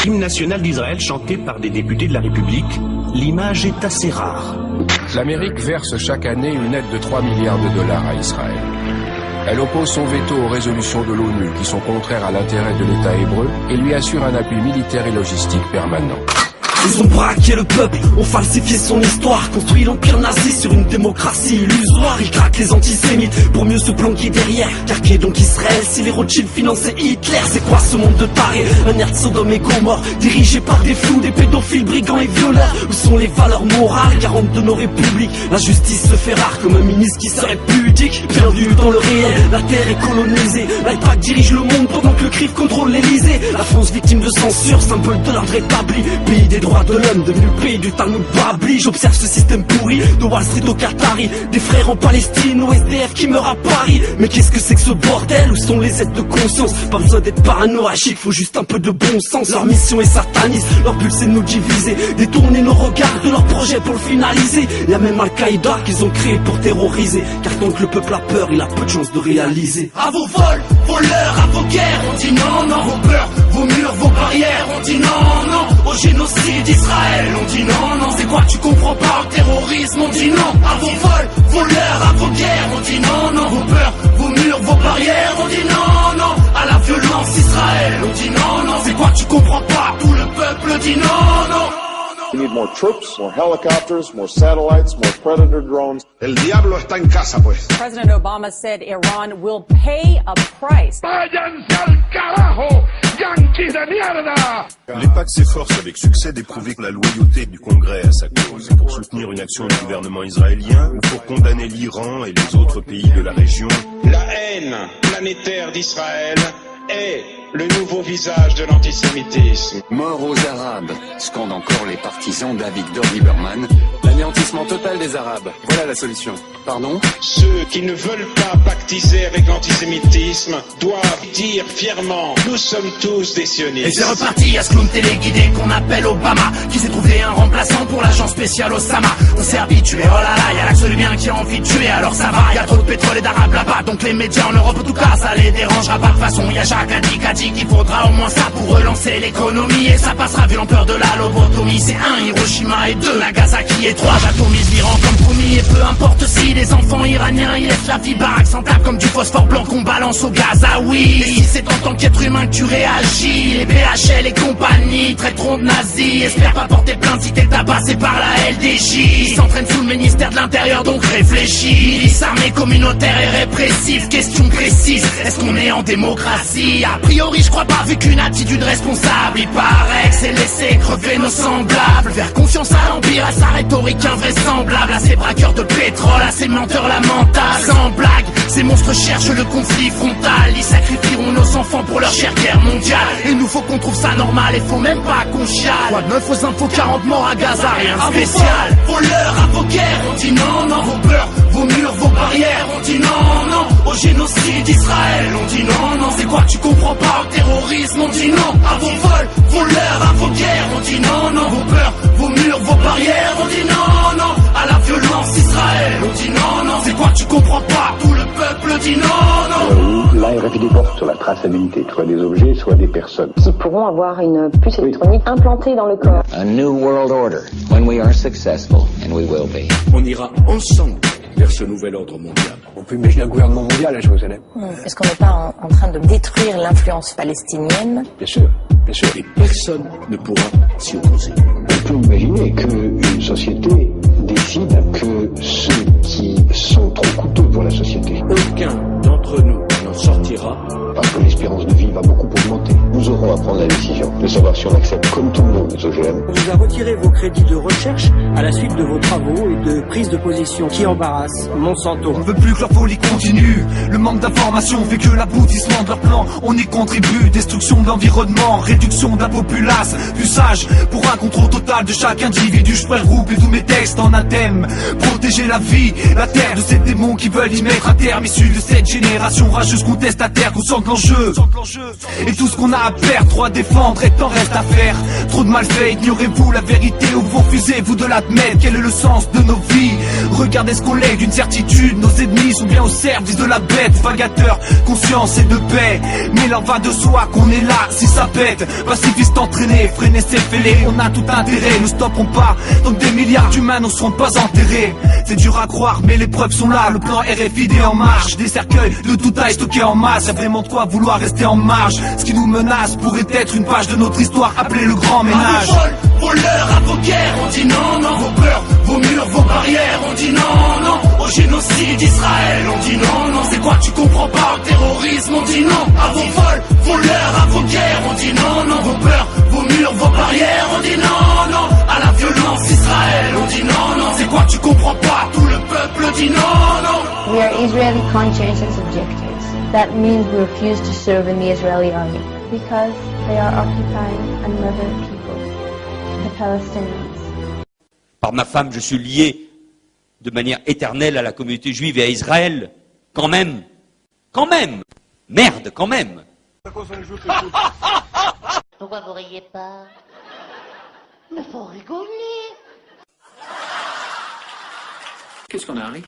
Hymne national d'Israël chanté par des députés de la République, l'image est assez rare. L'Amérique verse chaque année une aide de 3 milliards de dollars à Israël. Elle oppose son veto aux résolutions de l'ONU qui sont contraires à l'intérêt de l'État hébreu et lui assure un appui militaire et logistique permanent. Ils ont braqué le peuple, ont falsifié son histoire, construit l'empire nazi sur une démocratie illusoire. Ils craquent les antisémites pour mieux se planquer derrière. Car qui est donc Israël si les Rothschild finançaient Hitler? C'est quoi ce monde de tarés? Un air de Sodome et Gomorrhe, dirigé par des fous, des pédophiles, brigands et violeurs. Où sont les valeurs morales, garantes de nos républiques? La justice se fait rare comme un ministre qui serait pudique. Perdu dans le réel, la terre est colonisée. L'Alpac dirige le monde pendant que le CRIF contrôle l'Elysée. La France victime de censure, symbole de l'ordre établi. Pays des droits de l'homme, devenu le pays du Talmud Babli. J'observe ce système pourri, de Wall Street au Qatari, des frères en Palestine, au SDF qui meurent à Paris. Mais qu'est-ce que c'est que ce bordel? Où sont les aides de conscience? Pas besoin d'être paranoïaque, faut juste un peu de bon sens. Leur mission est sataniste, leur but c'est de nous diviser, détourner nos regards de leur projet pour le finaliser. Y'a même Al-Qaïda qu'ils ont créé pour terroriser, car tant que le peuple a peur, il a peu de chance de réaliser. À vos vols, vos leurs, à vos guerres, on dit non, non. Vos peurs, vos murs, vos barrières, on dit non, non. Au génocide d'Israël, on dit non, non. C'est quoi tu comprends pas? Au terrorisme, on dit non. À vos vols, vos leurs, à vos guerres, on dit non, non. Vos peurs, vos murs, vos barrières, on dit non, non. À la violence Israël, on dit non, non. C'est quoi tu comprends pas? Tout le peuple dit non, non. We need more troops, more helicopters, more satellites, more Predator drones. El diablo está en casa, pues. President Obama said Iran will pay a price. ¡Váyanse al carajo, yanquis de mierda! Les PAC s'efforcent avec succès d'éprouver la loyauté du Congrès à sa cause pour soutenir une action du gouvernement israélien ou pour condamner l'Iran et les autres pays de la région. La haine planétaire d'Israël est le nouveau visage de l'antisémitisme. Mort aux Arabes, scandent encore les partisans d'Avigdor Lieberman. L'anéantissement total des Arabes, voilà la solution. Pardon? Ceux qui ne veulent pas pactiser avec l'antisémitisme doivent dire fièrement: nous sommes tous des sionistes. Et c'est reparti à ce clown téléguidé qu'on appelle Obama, qui s'est trouvé un remplaçant pour l'agent spécial Osama. On s'est habitué, oh là là, y'a l'axe du bien qui a envie de tuer, alors ça va. Y'a trop de pétrole et d'arabes là-bas, donc les médias en Europe en tout cas ça les dérangera pas. De façon y'a Jacques a dit qu'il faudra au moins ça pour relancer l'économie. Et ça passera vu l'ampleur de la lobotomie. C'est 1 Hiroshima et 2 Nagasaki et 3 j'atomise l'Iran comme promis. Et peu importe si les enfants iraniens ils laissent la vie baraque sans table comme du phosphore blanc qu'on balance au Gaza. Oui, et si c'est en tant qu'être humain que tu réagis, les BHL et compagnie traiteront de nazis. Espère pas porter plainte si t'es tabassé par la LDJ. Ils s'entraînent sous le ministère de l'Intérieur donc réfléchis. Milice armée communautaire et répressive. Question précise, est-ce qu'on est en démocratie? A priori je crois pas vu qu'une attitude responsable. Il paraît que c'est laisser crever nos semblables. Faire confiance à l'Empire, à sa rhétorique invraisemblable, à ces braqueurs de pétrole, à ces menteurs lamentables. Sans blague, ces monstres cherchent le conflit frontal. Ils sacrifieront nos enfants pour leur chère guerre mondiale. Et nous faut qu'on trouve ça normal et faut même pas qu'on chiale. Quoi de 9 aux infos, 40 morts à Gaza, rien de spécial. Vos leurs, à vos guerres, on dit non, non. Vos peurs, vos murs, vos barrières, on dit non, non. Au génocide d'Israël, on dit non, non. C'est quoi tu comprends pas? Au terrorisme, on dit non. À vos vols, vos leurs, à vos guerres, on dit non, non. Vos peurs, vos murs, vos barrières, on dit non, non. À la violence Israël, on dit non, non. C'est quoi tu comprends pas? Tout le peuple dit non, non. La RFID porte sur la traçabilité, soit des objets, soit des personnes. Qui pourront avoir une puce électronique implantée dans le corps. A new world order, when we are successful, and we will be. On ira ensemble vers ce nouvel ordre mondial. On peut imaginer un gouvernement mondial à Jérusalem. Est-ce qu'on n'est pas en train de détruire l'influence palestinienne? Bien sûr, bien sûr. Et personne ne pourra s'y opposer. On peut imaginer qu'une société décide que ceux qui sont trop coûteux pour la société, Aucun d'entre nous n'en sortira. parce que l'espérance de vie va beaucoup augmenter. Nous aurons à prendre la décision de savoir si on accepte comme tout le monde les OGM. On vous a retiré vos crédits de recherche à la suite de vos travaux et de prise de position qui embarrassent Monsanto. On ne veut plus que leur folie continue. Le manque d'information fait que l'aboutissement de leur plan, on y contribue. Destruction de l'environnement, réduction de la populace. Plus sage pour un contrôle total de chaque individu. Je pourrais regrouper tous mes textes en un thème. Protéger la vie, la terre de ces démons qui veulent y mettre un terme. Issus de cette génération rageuse contestataire, consciente de l'enjeu. Et tout ce qu'on a perdre, 3 à défendre et t'en reste à faire. Trop de malfaits, ignorez-vous la vérité ou vous refusez-vous de l'admettre? Quel est le sens de nos vies? Regardez ce qu'on lègue d'une certitude, nos ennemis sont bien au service de la bête. Vagateurs, conscience et de paix, mais il en va de soi qu'on est là si ça pète. Pacifistes entraînés, freiner c'est fêlé, on a tout intérêt, nous stopperons pas. Donc des milliards d'humains ne seront pas enterrés. C'est dur à croire mais les preuves sont là, le plan RFID en marche. Des cercueils de tout taille stockés en masse, y'a vraiment de quoi vouloir rester en marge. Ce qui nous menace pourrait être une page de notre histoire appelée le grand ménage. Vos voleurs, à vos guerres, on dit non, non. Vos peurs, vos murs, vos barrières, on dit non, non. Au génocide d'Israël, on dit non, non. C'est quoi tu comprends pas? Au terrorisme, on dit non. À vos vols, voleurs, à vos guerres, on dit non, non. Vos peurs, vos murs, vos barrières, on dit non, non. À la violence d'Israël, on dit non, non. C'est quoi tu comprends pas? Tout le peuple dit non, non. We are Israeli conscientious objectors. That means we refuse to serve in the Israeli army because they are occupying another people, the Palestinians. Par ma femme, je suis lié de manière éternelle à la communauté juive et à Israël. Quand même. Quand même. Merde, quand même. Pourquoi vous riez pas? Il faut rigoler. Qu'est-ce qu'on a, Harry?